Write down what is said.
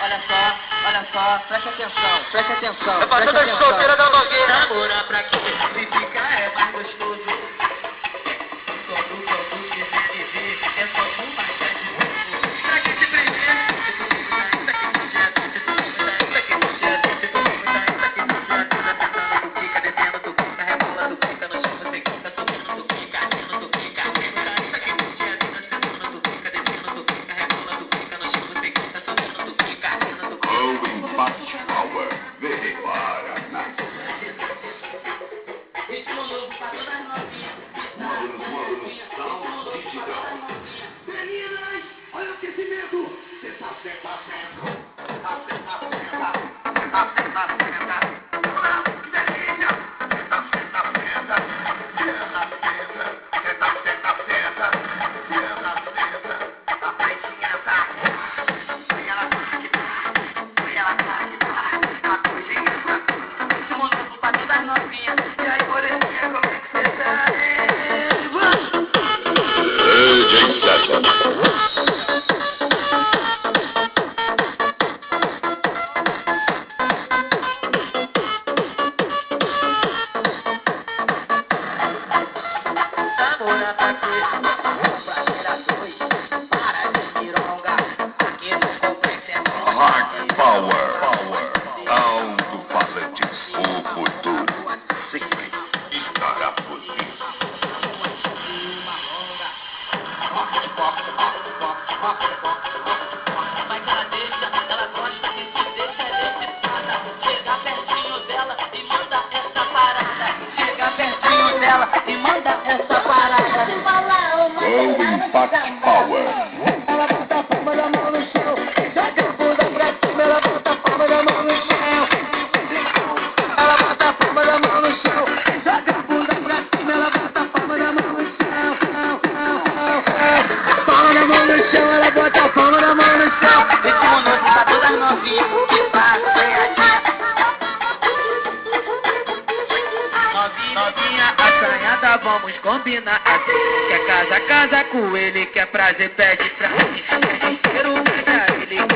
olha só, preste atenção. É pra toda as solteiras da Nogueira. Namora pra quem se ficar é mais gostoso. Quando quiser viver, é só uma chance de novo. Pra quem se prender, meninas, olha o aquecimento. e manda essa parada. Oh, Impact Power. Ela bota a palma da mão no chão, joga a bunda pra cima, ela bota a palma da mão no chão. Ela bota a palma da mão no chão, joga a bunda pra cima, ela bota a palma da mão no chão. Palma da mão no chão, ela bota a palma da mão no chão. Ritmo novo pra todas novinhas que faz ganhadinha. Novinha assanhada, vamos combinar assim. Quer casa, casa com ele. Quer prazer, pede pra mim. Quer dinheiro, ele